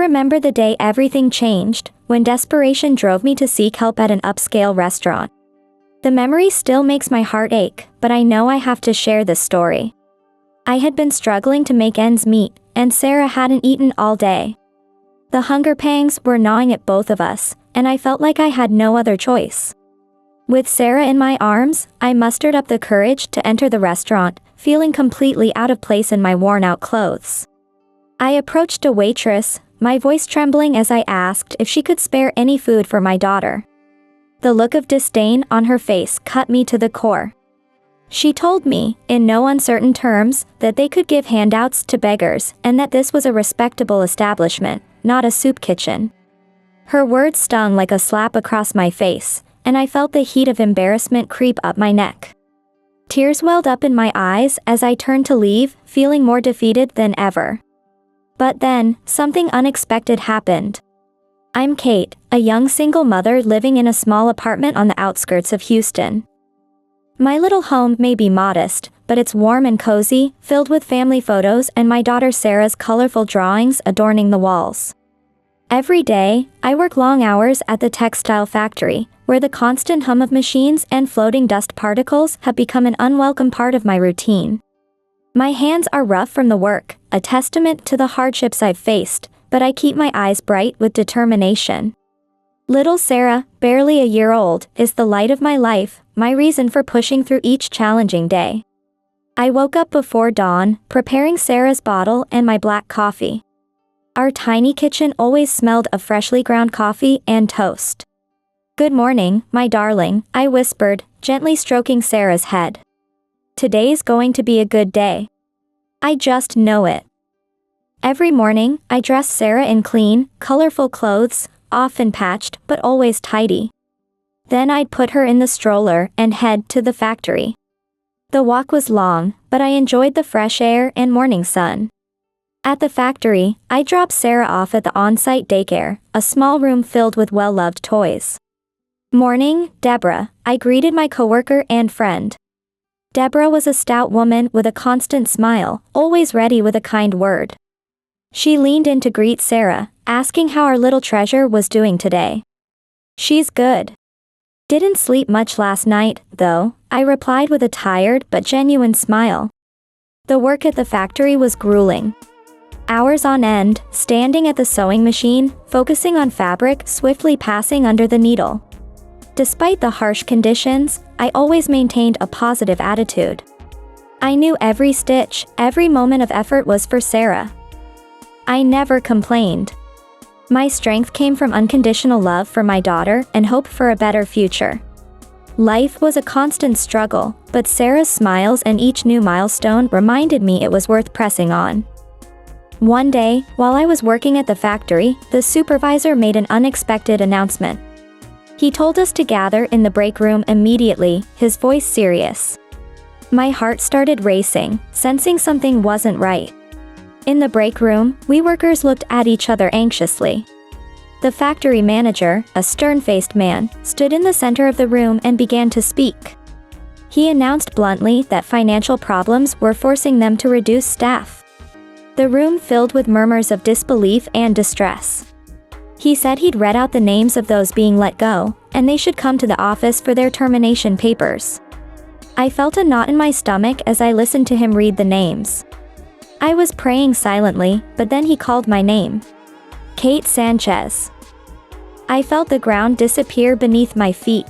remember the day everything changed, when desperation drove me to seek help at an upscale restaurant. The memory still makes my heart ache, but I know I have to share this story. I had been struggling to make ends meet, and Sarah hadn't eaten all day. The hunger pangs were gnawing at both of us, and I felt like I had no other choice. With Sarah in my arms, I mustered up the courage to enter the restaurant, feeling completely out of place in my worn-out clothes. I approached a waitress, my voice trembling as I asked if she could spare any food for my daughter. The look of disdain on her face cut me to the core. She told me, in no uncertain terms, that they could give handouts to beggars and that this was a respectable establishment, not a soup kitchen. Her words stung like a slap across my face, and I felt the heat of embarrassment creep up my neck. Tears welled up in my eyes as I turned to leave, feeling more defeated than ever. But then, something unexpected happened. I'm Kate, a young single mother living in a small apartment on the outskirts of Houston. My little home may be modest, but it's warm and cozy, filled with family photos and my daughter Sarah's colorful drawings adorning the walls. Every day, I work long hours at the textile factory, where the constant hum of machines and floating dust particles have become an unwelcome part of my routine. My hands are rough from the work, a testament to the hardships I've faced, but I keep my eyes bright with determination. Little Sarah, barely a year old, is the light of my life, my reason for pushing through each challenging day. I woke up before dawn, preparing Sarah's bottle and my black coffee. Our tiny kitchen always smelled of freshly ground coffee and toast. "Good morning, my darling," I whispered, gently stroking Sarah's head. "Today's going to be a good day. I just know it." Every morning, I dress Sarah in clean, colorful clothes, often patched but always tidy. Then I'd put her in the stroller and head to the factory. The walk was long, but I enjoyed the fresh air and morning sun. At the factory, I dropped Sarah off at the on-site daycare, a small room filled with well-loved toys. "Morning, Deborah," I greeted my coworker and friend. Deborah was a stout woman with a constant smile, always ready with a kind word. She leaned in to greet Sarah, asking how our little treasure was doing today. "She's good. Didn't sleep much last night, though," I replied with a tired but genuine smile. The work at the factory was grueling. Hours on end, standing at the sewing machine, focusing on fabric swiftly passing under the needle. Despite the harsh conditions, I always maintained a positive attitude. I knew every stitch, every moment of effort was for Sarah. I never complained. My strength came from unconditional love for my daughter and hope for a better future. Life was a constant struggle, but Sarah's smiles and each new milestone reminded me it was worth pressing on. One day, while I was working at the factory, the supervisor made an unexpected announcement. He told us to gather in the break room immediately, his voice serious. My heart started racing, sensing something wasn't right. In the break room, we workers looked at each other anxiously. The factory manager, a stern-faced man, stood in the center of the room and began to speak. He announced bluntly that financial problems were forcing them to reduce staff. The room filled with murmurs of disbelief and distress. He said he'd read out the names of those being let go, and they should come to the office for their termination papers. I felt a knot in my stomach as I listened to him read the names. I was praying silently, but then he called my name. Kate Sanchez. I felt the ground disappear beneath my feet.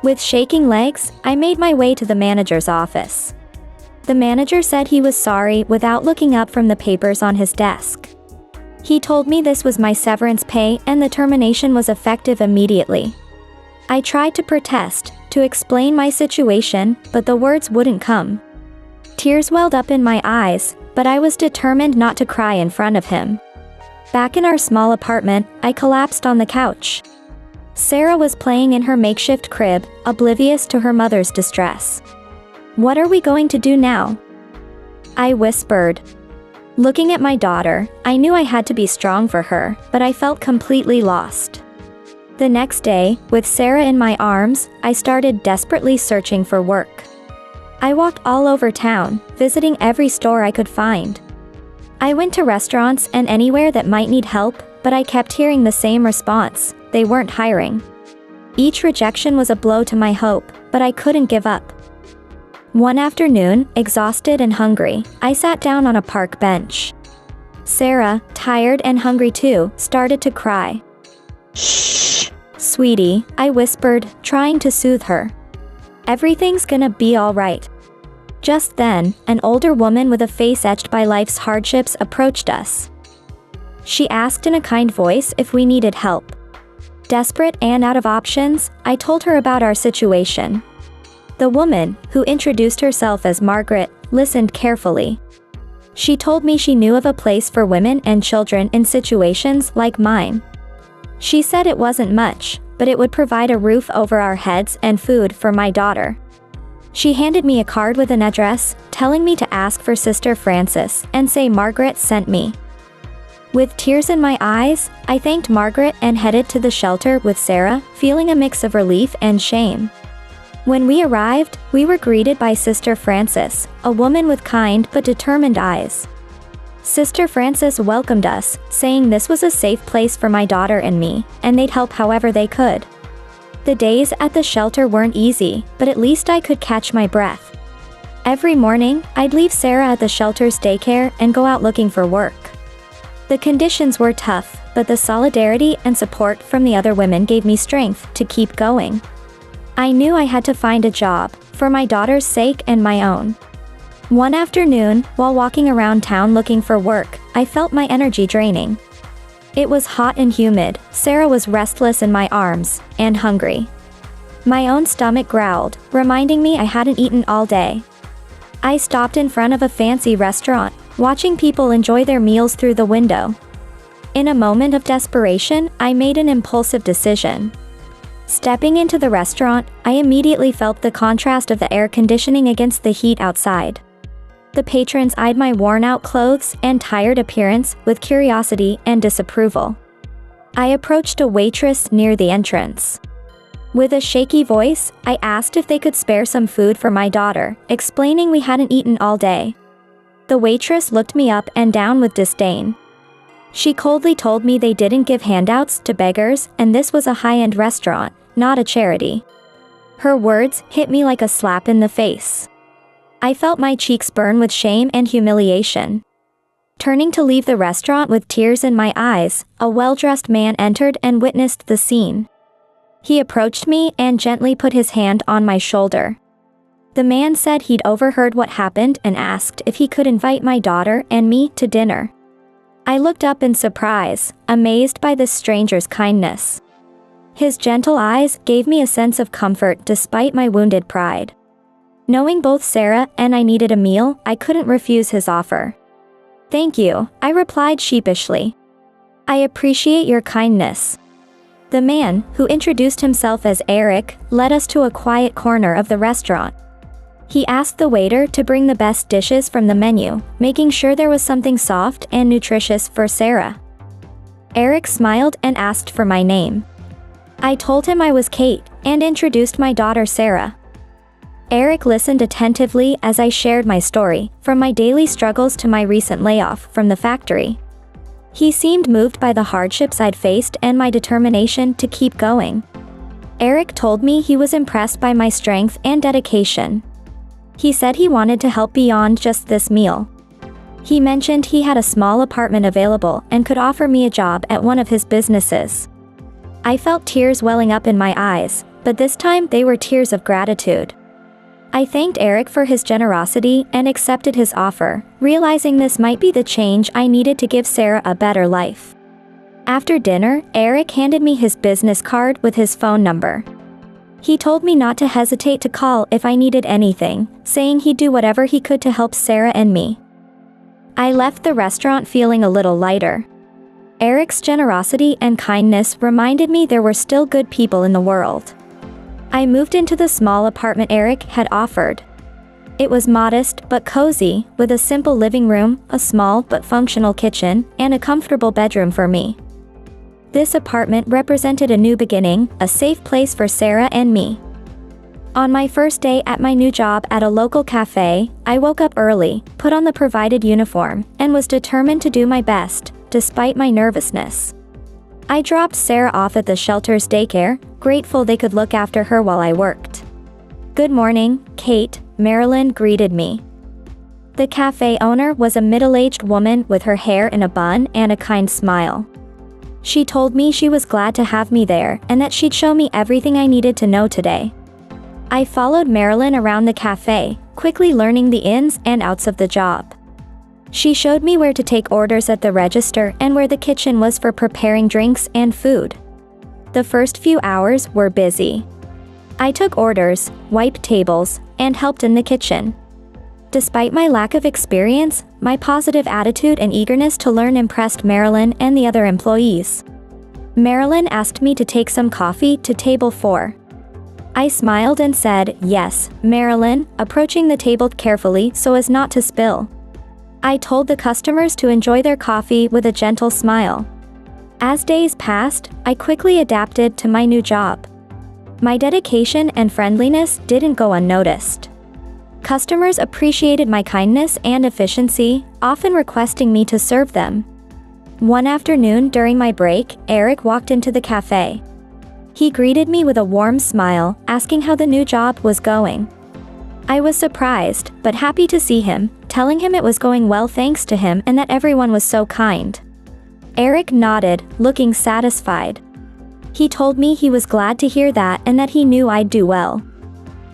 With shaking legs, I made my way to the manager's office. The manager said he was sorry without looking up from the papers on his desk. He told me this was my severance pay and the termination was effective immediately. I tried to protest, to explain my situation, but the words wouldn't come. Tears welled up in my eyes, but I was determined not to cry in front of him. Back in our small apartment, I collapsed on the couch. Sarah was playing in her makeshift crib, oblivious to her mother's distress. "What are we going to do now?" I whispered. Looking at my daughter, I knew I had to be strong for her, but I felt completely lost. The next day, with Sarah in my arms, I started desperately searching for work. I walked all over town, visiting every store I could find. I went to restaurants and anywhere that might need help, but I kept hearing the same response: they weren't hiring. Each rejection was a blow to my hope, but I couldn't give up. One afternoon, exhausted and hungry, I sat down on a park bench. Sarah, tired and hungry too, started to cry. "Shh, sweetie," I whispered, trying to soothe her. "Everything's gonna be all right." Just then, an older woman with a face etched by life's hardships approached us. She asked in a kind voice if we needed help. Desperate and out of options, I told her about our situation. The woman, who introduced herself as Margaret, listened carefully. She told me she knew of a place for women and children in situations like mine. She said it wasn't much, but it would provide a roof over our heads and food for my daughter. She handed me a card with an address, telling me to ask for Sister Frances and say Margaret sent me. With tears in my eyes, I thanked Margaret and headed to the shelter with Sarah, feeling a mix of relief and shame. When we arrived, we were greeted by Sister Frances, a woman with kind but determined eyes. Sister Frances welcomed us, saying this was a safe place for my daughter and me, and they'd help however they could. The days at the shelter weren't easy, but at least I could catch my breath. Every morning, I'd leave Sarah at the shelter's daycare and go out looking for work. The conditions were tough, but the solidarity and support from the other women gave me strength to keep going. I knew I had to find a job, for my daughter's sake and my own. One afternoon, while walking around town looking for work, I felt my energy draining. It was hot and humid, Sarah was restless in my arms, and hungry. My own stomach growled, reminding me I hadn't eaten all day. I stopped in front of a fancy restaurant, watching people enjoy their meals through the window. In a moment of desperation, I made an impulsive decision. Stepping into the restaurant, I immediately felt the contrast of the air conditioning against the heat outside. The patrons eyed my worn-out clothes and tired appearance with curiosity and disapproval. I approached a waitress near the entrance. With a shaky voice, I asked if they could spare some food for my daughter, explaining we hadn't eaten all day. The waitress looked me up and down with disdain. She coldly told me they didn't give handouts to beggars, and this was a high-end restaurant, not a charity. Her words hit me like a slap in the face. I felt my cheeks burn with shame and humiliation. Turning to leave the restaurant with tears in my eyes, a well-dressed man entered and witnessed the scene. He approached me and gently put his hand on my shoulder. The man said he'd overheard what happened and asked if he could invite my daughter and me to dinner. I looked up in surprise, amazed by this stranger's kindness. His gentle eyes gave me a sense of comfort despite my wounded pride. Knowing both Sarah and I needed a meal, I couldn't refuse his offer. "Thank you," I replied sheepishly. "I appreciate your kindness." The man, who introduced himself as Eric, led us to a quiet corner of the restaurant. He asked the waiter to bring the best dishes from the menu, making sure there was something soft and nutritious for Sarah. Eric smiled and asked for my name. I told him I was Kate, and introduced my daughter Sarah. Eric listened attentively as I shared my story, from my daily struggles to my recent layoff from the factory. He seemed moved by the hardships I'd faced and my determination to keep going. Eric told me he was impressed by my strength and dedication. He said he wanted to help beyond just this meal. He mentioned he had a small apartment available and could offer me a job at one of his businesses. I felt tears welling up in my eyes, but this time they were tears of gratitude. I thanked Eric for his generosity and accepted his offer, realizing this might be the change I needed to give Sarah a better life. After dinner, Eric handed me his business card with his phone number. He told me not to hesitate to call if I needed anything, saying he'd do whatever he could to help Sarah and me. I left the restaurant feeling a little lighter. Eric's generosity and kindness reminded me there were still good people in the world. I moved into the small apartment Eric had offered. It was modest but cozy, with a simple living room, a small but functional kitchen, and a comfortable bedroom for me. This apartment represented a new beginning, a safe place for Sarah and me. On my first day at my new job at a local cafe, I woke up early, put on the provided uniform, and was determined to do my best, despite my nervousness. I dropped Sarah off at the shelter's daycare, grateful they could look after her while I worked. "Good morning, Kate," Marilyn greeted me. The cafe owner was a middle-aged woman with her hair in a bun and a kind smile. She told me she was glad to have me there and that she'd show me everything I needed to know today. I followed Marilyn around the cafe, quickly learning the ins and outs of the job. She showed me where to take orders at the register and where the kitchen was for preparing drinks and food. The first few hours were busy. I took orders, wiped tables, and helped in the kitchen. Despite my lack of experience, my positive attitude and eagerness to learn impressed Marilyn and the other employees. Marilyn asked me to take some coffee to table 4. I smiled and said, "Yes, Marilyn," approaching the table carefully so as not to spill. I told the customers to enjoy their coffee with a gentle smile. As days passed, I quickly adapted to my new job. My dedication and friendliness didn't go unnoticed. Customers appreciated my kindness and efficiency, often requesting me to serve them. One afternoon during my break, Eric walked into the cafe. He greeted me with a warm smile, asking how the new job was going. I was surprised, but happy to see him, telling him it was going well thanks to him and that everyone was so kind. Eric nodded, looking satisfied. He told me he was glad to hear that and that he knew I'd do well.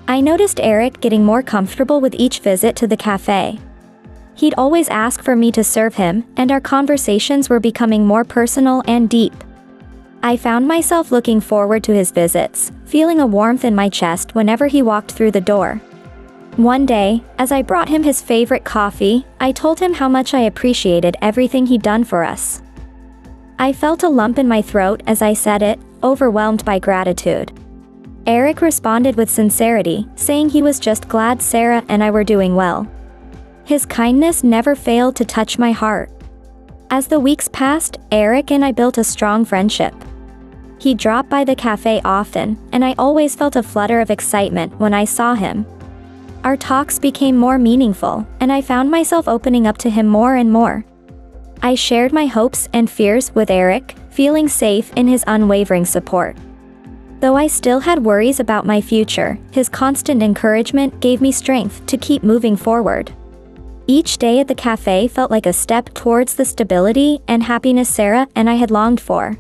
I noticed Eric getting more comfortable with each visit to the cafe. He'd always ask for me to serve him, and our conversations were becoming more personal and deep. I found myself looking forward to his visits, feeling a warmth in my chest whenever he walked through the door. One day, as I brought him his favorite coffee, I told him how much I appreciated everything he'd done for us. I felt a lump in my throat as I said it, overwhelmed by gratitude. Eric responded with sincerity, saying he was just glad Sarah and I were doing well. His kindness never failed to touch my heart. As the weeks passed, Eric and I built a strong friendship. He dropped by the cafe often, and I always felt a flutter of excitement when I saw him. Our talks became more meaningful, and I found myself opening up to him more and more. I shared my hopes and fears with Eric, feeling safe in his unwavering support. Though I still had worries about my future, his constant encouragement gave me strength to keep moving forward. Each day at the cafe felt like a step towards the stability and happiness Sarah and I had longed for.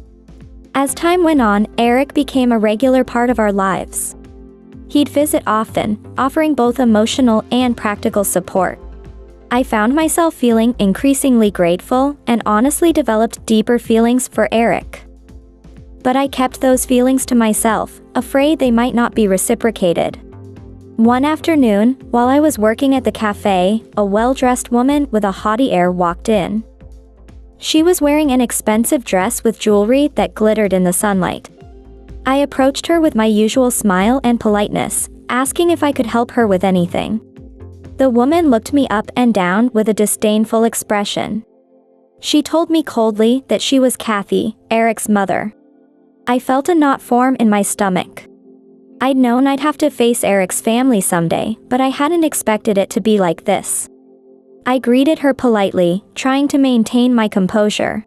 As time went on, Eric became a regular part of our lives. He'd visit often, offering both emotional and practical support. I found myself feeling increasingly grateful and honestly developed deeper feelings for Eric. But I kept those feelings to myself, afraid they might not be reciprocated. One afternoon, while I was working at the cafe, a well-dressed woman with a haughty air walked in. She was wearing an expensive dress with jewelry that glittered in the sunlight. I approached her with my usual smile and politeness, asking if I could help her with anything. The woman looked me up and down with a disdainful expression. She told me coldly that she was Kathy, Eric's mother. I felt a knot form in my stomach. I'd known I'd have to face Eric's family someday, but I hadn't expected it to be like this. I greeted her politely, trying to maintain my composure.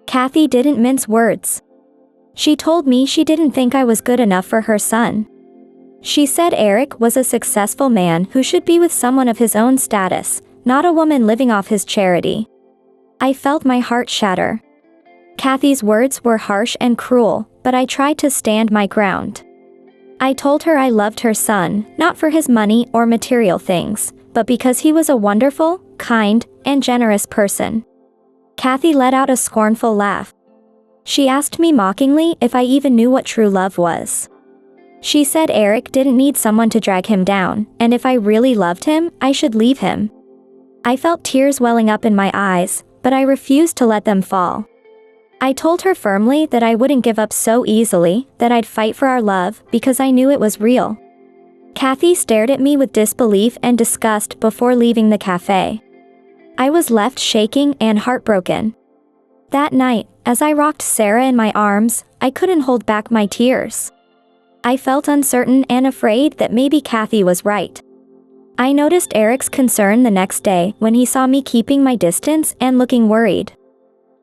Kathy didn't mince words. She told me she didn't think I was good enough for her son. She said Eric was a successful man who should be with someone of his own status, not a woman living off his charity. I felt my heart shatter. Kathy's words were harsh and cruel, but I tried to stand my ground. I told her I loved her son, not for his money or material things, but because he was a wonderful, kind, and generous person. Kathy let out a scornful laugh. She asked me mockingly if I even knew what true love was. She said Eric didn't need someone to drag him down, and if I really loved him, I should leave him. I felt tears welling up in my eyes, but I refused to let them fall. I told her firmly that I wouldn't give up so easily, that I'd fight for our love because I knew it was real. Kathy stared at me with disbelief and disgust before leaving the cafe. I was left shaking and heartbroken. That night, as I rocked Sarah in my arms, I couldn't hold back my tears. I felt uncertain and afraid that maybe Kathy was right. I noticed Eric's concern the next day when he saw me keeping my distance and looking worried.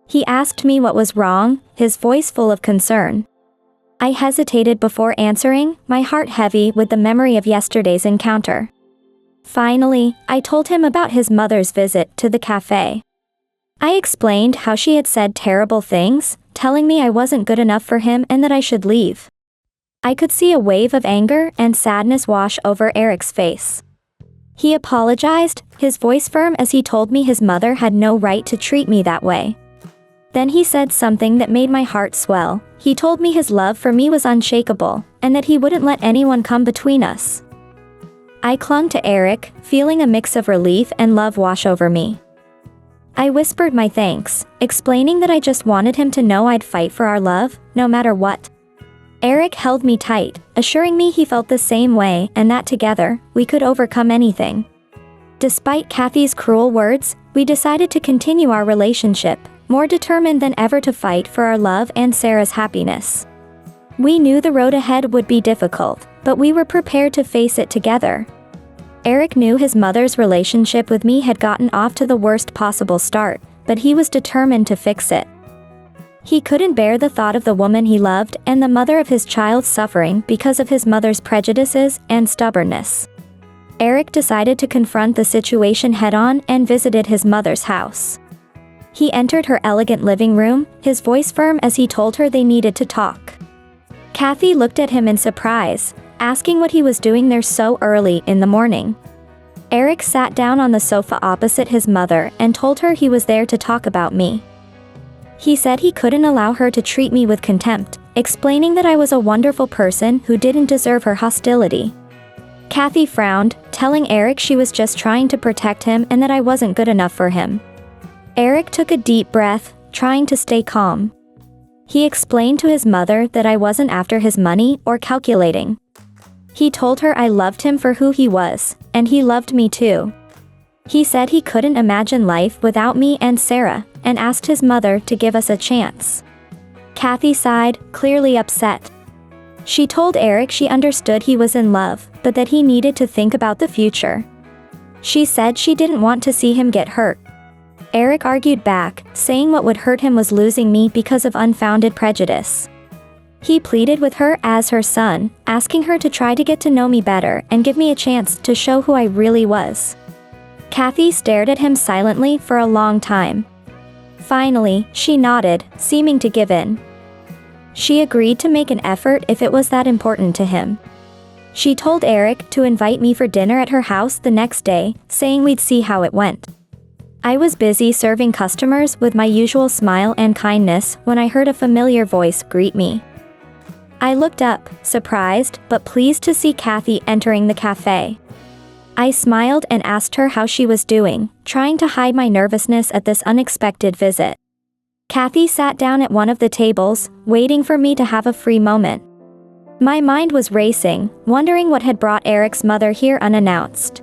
He asked me what was wrong, his voice full of concern. I hesitated before answering, my heart heavy with the memory of yesterday's encounter. Finally, I told him about his mother's visit to the cafe. I explained how she had said terrible things, telling me I wasn't good enough for him and that I should leave. I could see a wave of anger and sadness wash over Eric's face. He apologized, his voice firm as he told me his mother had no right to treat me that way. Then he said something that made my heart swell. He told me his love for me was unshakable, and that he wouldn't let anyone come between us. I clung to Eric, feeling a mix of relief and love wash over me. I whispered my thanks, explaining that I just wanted him to know I'd fight for our love, no matter what. Eric held me tight, assuring me he felt the same way and that together, we could overcome anything. Despite Kathy's cruel words, we decided to continue our relationship, more determined than ever to fight for our love and Sarah's happiness. We knew the road ahead would be difficult, but we were prepared to face it together. Eric knew his mother's relationship with me had gotten off to the worst possible start, but he was determined to fix it. He couldn't bear the thought of the woman he loved and the mother of his child suffering because of his mother's prejudices and stubbornness. Eric decided to confront the situation head-on and visited his mother's house. He entered her elegant living room, his voice firm as he told her they needed to talk. Kathy looked at him in surprise, asking what he was doing there so early in the morning. Eric sat down on the sofa opposite his mother and told her he was there to talk about me. He said he couldn't allow her to treat me with contempt, explaining that I was a wonderful person who didn't deserve her hostility. Kathy frowned, telling Eric she was just trying to protect him and that I wasn't good enough for him. Eric took a deep breath, trying to stay calm. He explained to his mother that I wasn't after his money or calculating. He told her I loved him for who he was, and he loved me too. He said he couldn't imagine life without me and Sarah, and asked his mother to give us a chance. Kathy sighed, clearly upset. She told Eric she understood he was in love, but that he needed to think about the future. She said she didn't want to see him get hurt. Eric argued back, saying what would hurt him was losing me because of unfounded prejudice. He pleaded with her as her son, asking her to try to get to know me better and give me a chance to show who I really was. Kathy stared at him silently for a long time. Finally, she nodded, seeming to give in. She agreed to make an effort if it was that important to him. She told Eric to invite me for dinner at her house the next day, saying we'd see how it went. I was busy serving customers with my usual smile and kindness when I heard a familiar voice greet me. I looked up, surprised but pleased to see Kathy entering the cafe. I smiled and asked her how she was doing, trying to hide my nervousness at this unexpected visit. Kathy sat down at one of the tables, waiting for me to have a free moment. My mind was racing, wondering what had brought Eric's mother here unannounced.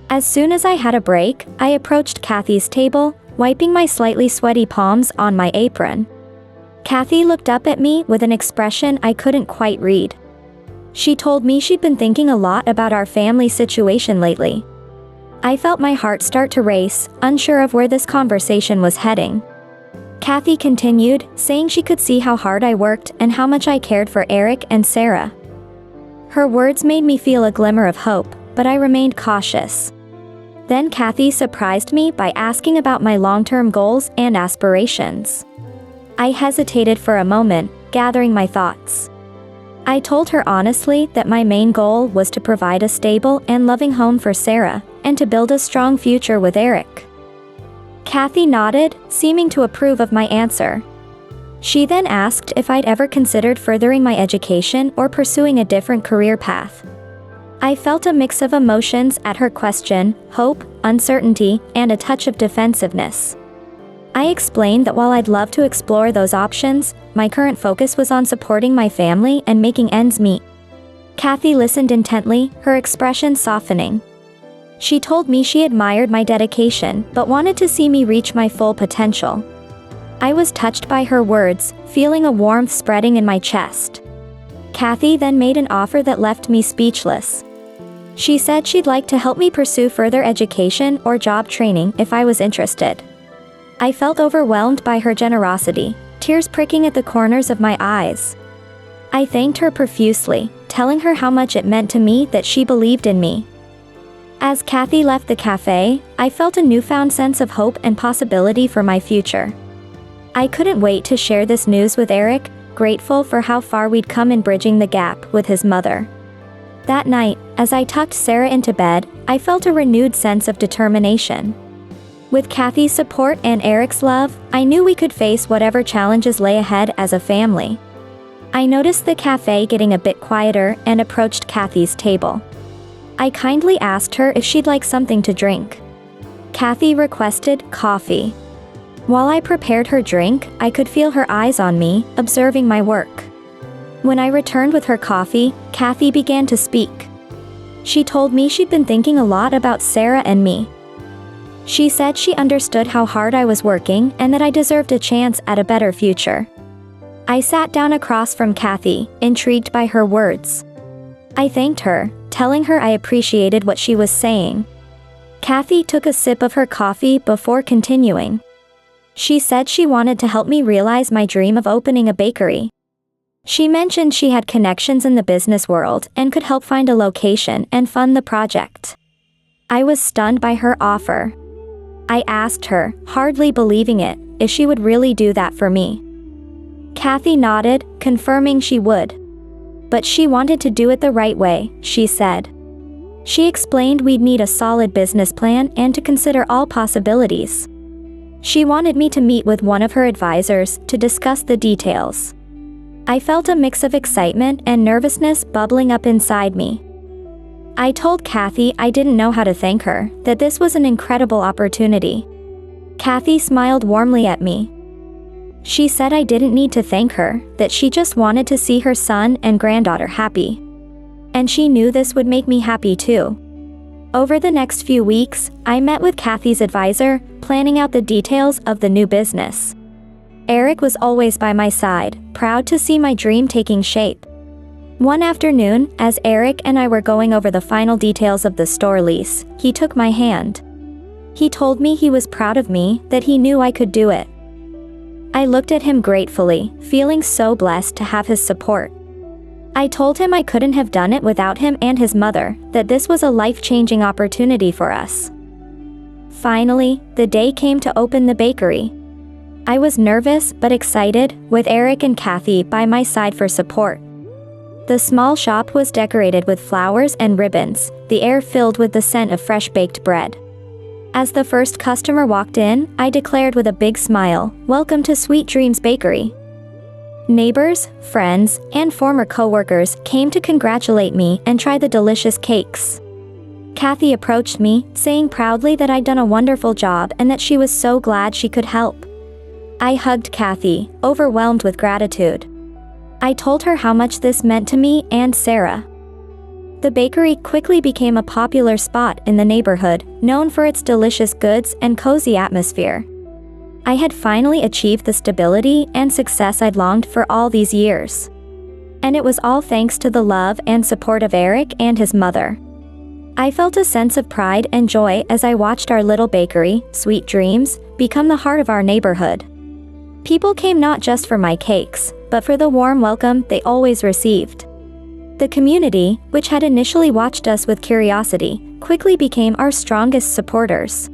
As soon as I had a break, I approached Kathy's table, wiping my slightly sweaty palms on my apron. Kathy looked up at me with an expression I couldn't quite read. She told me she'd been thinking a lot about our family situation lately. I felt my heart start to race, unsure of where this conversation was heading. Kathy continued, saying she could see how hard I worked and how much I cared for Eric and Sarah. Her words made me feel a glimmer of hope, but I remained cautious. Then Kathy surprised me by asking about my long-term goals and aspirations. I hesitated for a moment, gathering my thoughts. I told her honestly that my main goal was to provide a stable and loving home for Sarah, and to build a strong future with Eric. Kathy nodded, seeming to approve of my answer. She then asked if I'd ever considered furthering my education or pursuing a different career path. I felt a mix of emotions at her question, hope, uncertainty, and a touch of defensiveness. I explained that while I'd love to explore those options, my current focus was on supporting my family and making ends meet. Kathy listened intently, her expression softening. She told me she admired my dedication, but wanted to see me reach my full potential. I was touched by her words, feeling a warmth spreading in my chest. Kathy then made an offer that left me speechless. She said she'd like to help me pursue further education or job training if I was interested. I felt overwhelmed by her generosity, tears pricking at the corners of my eyes. I thanked her profusely, telling her how much it meant to me that she believed in me. As Kathy left the cafe, I felt a newfound sense of hope and possibility for my future. I couldn't wait to share this news with Eric, grateful for how far we'd come in bridging the gap with his mother. That night, as I tucked Sarah into bed, I felt a renewed sense of determination. With Kathy's support and Eric's love, I knew we could face whatever challenges lay ahead as a family. I noticed the cafe getting a bit quieter and approached Kathy's table. I kindly asked her if she'd like something to drink. Kathy requested coffee. While I prepared her drink, I could feel her eyes on me, observing my work. When I returned with her coffee, Kathy began to speak. She told me she'd been thinking a lot about Sarah and me. She said she understood how hard I was working and that I deserved a chance at a better future. I sat down across from Kathy, intrigued by her words. I thanked her, telling her I appreciated what she was saying. Kathy took a sip of her coffee before continuing. She said she wanted to help me realize my dream of opening a bakery. She mentioned she had connections in the business world and could help find a location and fund the project. I was stunned by her offer. I asked her, hardly believing it, if she would really do that for me. Kathy nodded, confirming she would. But she wanted to do it the right way, she said. She explained we'd need a solid business plan and to consider all possibilities. She wanted me to meet with one of her advisors to discuss the details. I felt a mix of excitement and nervousness bubbling up inside me. I told Kathy I didn't know how to thank her, that this was an incredible opportunity. Kathy smiled warmly at me. She said I didn't need to thank her, that she just wanted to see her son and granddaughter happy. And she knew this would make me happy too. Over the next few weeks, I met with Kathy's advisor, planning out the details of the new business. Eric was always by my side, proud to see my dream taking shape. One afternoon, as Eric and I were going over the final details of the store lease, he took my hand. He told me he was proud of me, that he knew I could do it. I looked at him gratefully, feeling so blessed to have his support. I told him I couldn't have done it without him and his mother, that this was a life-changing opportunity for us. Finally, the day came to open the bakery. I was nervous but excited, with Eric and Kathy by my side for support. The small shop was decorated with flowers and ribbons, the air filled with the scent of fresh baked bread. As the first customer walked in, I declared with a big smile, "Welcome to Sweet Dreams Bakery." Neighbors, friends, and former co-workers came to congratulate me and try the delicious cakes. Kathy approached me, saying proudly that I'd done a wonderful job and that she was so glad she could help. I hugged Kathy, overwhelmed with gratitude. I told her how much this meant to me and Sarah. The bakery quickly became a popular spot in the neighborhood, known for its delicious goods and cozy atmosphere. I had finally achieved the stability and success I'd longed for all these years. And it was all thanks to the love and support of Eric and his mother. I felt a sense of pride and joy as I watched our little bakery, Sweet Dreams, become the heart of our neighborhood. People came not just for my cakes, but for the warm welcome they always received. The community, which had initially watched us with curiosity, quickly became our strongest supporters.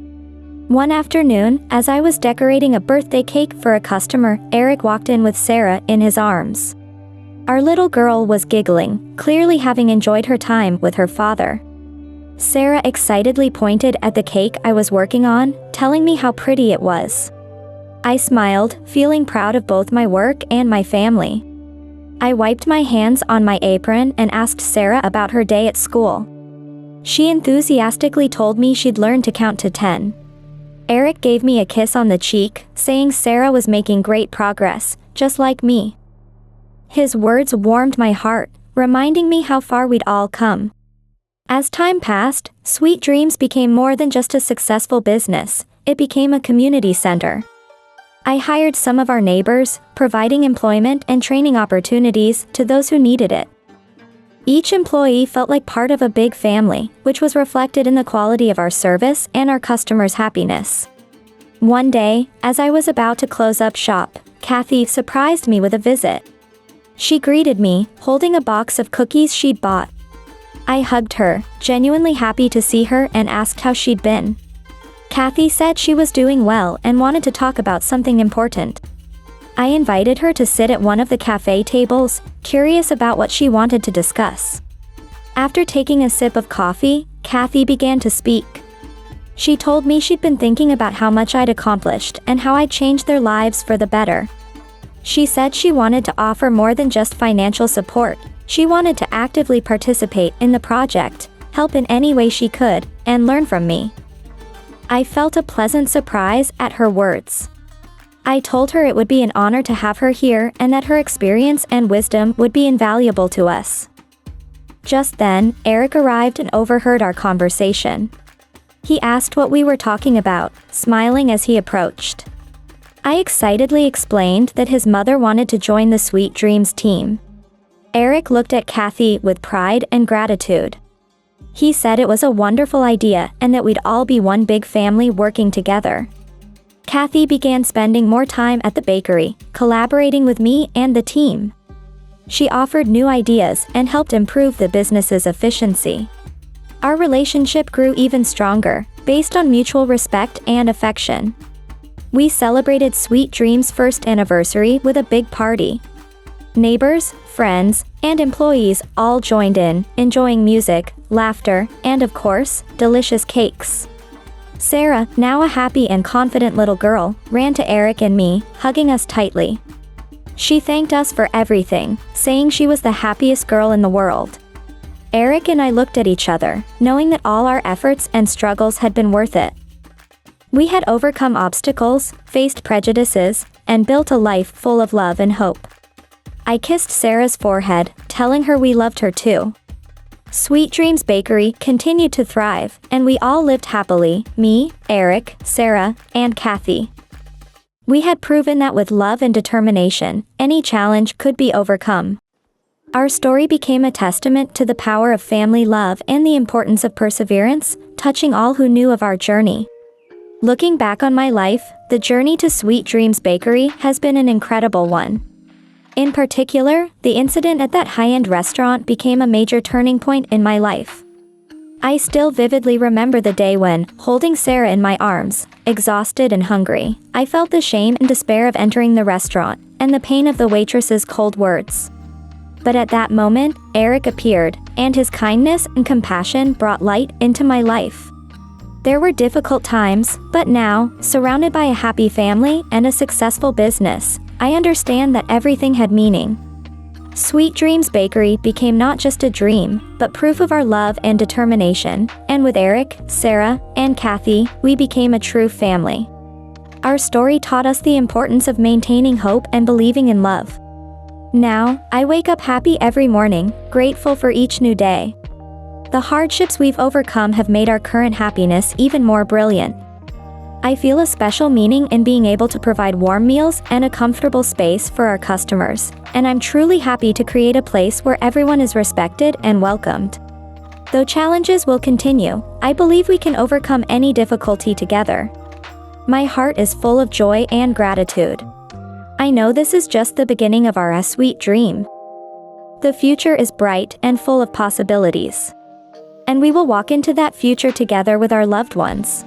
One afternoon, as I was decorating a birthday cake for a customer, Eric walked in with Sarah in his arms. Our little girl was giggling, clearly having enjoyed her time with her father. Sarah excitedly pointed at the cake I was working on, telling me how pretty it was. I smiled, feeling proud of both my work and my family. I wiped my hands on my apron and asked Sarah about her day at school. She enthusiastically told me she'd learned to count to 10. Eric gave me a kiss on the cheek, saying Sarah was making great progress, just like me. His words warmed my heart, reminding me how far we'd all come. As time passed, Sweet Dreams became more than just a successful business, it became a community center. I hired some of our neighbors, providing employment and training opportunities to those who needed it. Each employee felt like part of a big family, which was reflected in the quality of our service and our customers' happiness. One day, as I was about to close up shop, Kathy surprised me with a visit. She greeted me, holding a box of cookies she'd bought. I hugged her, genuinely happy to see her, and asked how she'd been. Kathy said she was doing well and wanted to talk about something important. I invited her to sit at one of the cafe tables, curious about what she wanted to discuss. After taking a sip of coffee, Kathy began to speak. She told me she'd been thinking about how much I'd accomplished and how I'd changed their lives for the better. She said she wanted to offer more than just financial support. She wanted to actively participate in the project, help in any way she could, and learn from me. I felt a pleasant surprise at her words. I told her it would be an honor to have her here and that her experience and wisdom would be invaluable to us. Just then, Eric arrived and overheard our conversation. He asked what we were talking about, smiling as he approached. I excitedly explained that his mother wanted to join the Sweet Dreams team. Eric looked at Kathy with pride and gratitude. He said it was a wonderful idea and that we'd all be one big family working together. Kathy began spending more time at the bakery, collaborating with me and the team. She offered new ideas and helped improve the business's efficiency. Our relationship grew even stronger, based on mutual respect and affection. We celebrated Sweet Dreams' first anniversary with a big party. Neighbors, friends, and employees all joined in, enjoying music, laughter, and of course, delicious cakes. Sarah, now a happy and confident little girl, ran to Eric and me, hugging us tightly. She thanked us for everything, saying she was the happiest girl in the world. Eric and I looked at each other, knowing that all our efforts and struggles had been worth it. We had overcome obstacles, faced prejudices, and built a life full of love and hope. I kissed Sarah's forehead, telling her we loved her too. Sweet Dreams Bakery continued to thrive, and we all lived happily, me, Eric, Sarah, and Kathy. We had proven that with love and determination, any challenge could be overcome. Our story became a testament to the power of family love and the importance of perseverance, touching all who knew of our journey. Looking back on my life, the journey to Sweet Dreams Bakery has been an incredible one. In particular, the incident at that high-end restaurant became a major turning point in my life. I still vividly remember the day when, holding Sarah in my arms, exhausted and hungry, I felt the shame and despair of entering the restaurant, and the pain of the waitress's cold words. But at that moment, Eric appeared, and his kindness and compassion brought light into my life. There were difficult times, but now, surrounded by a happy family and a successful business, I understand that everything had meaning. Sweet Dreams Bakery became not just a dream, but proof of our love and determination, and with Eric, Sarah, and Kathy, we became a true family. Our story taught us the importance of maintaining hope and believing in love. Now, I wake up happy every morning, grateful for each new day. The hardships we've overcome have made our current happiness even more brilliant. I feel a special meaning in being able to provide warm meals and a comfortable space for our customers, and I'm truly happy to create a place where everyone is respected and welcomed. Though challenges will continue, I believe we can overcome any difficulty together. My heart is full of joy and gratitude. I know this is just the beginning of our sweet dream. The future is bright and full of possibilities. And we will walk into that future together with our loved ones.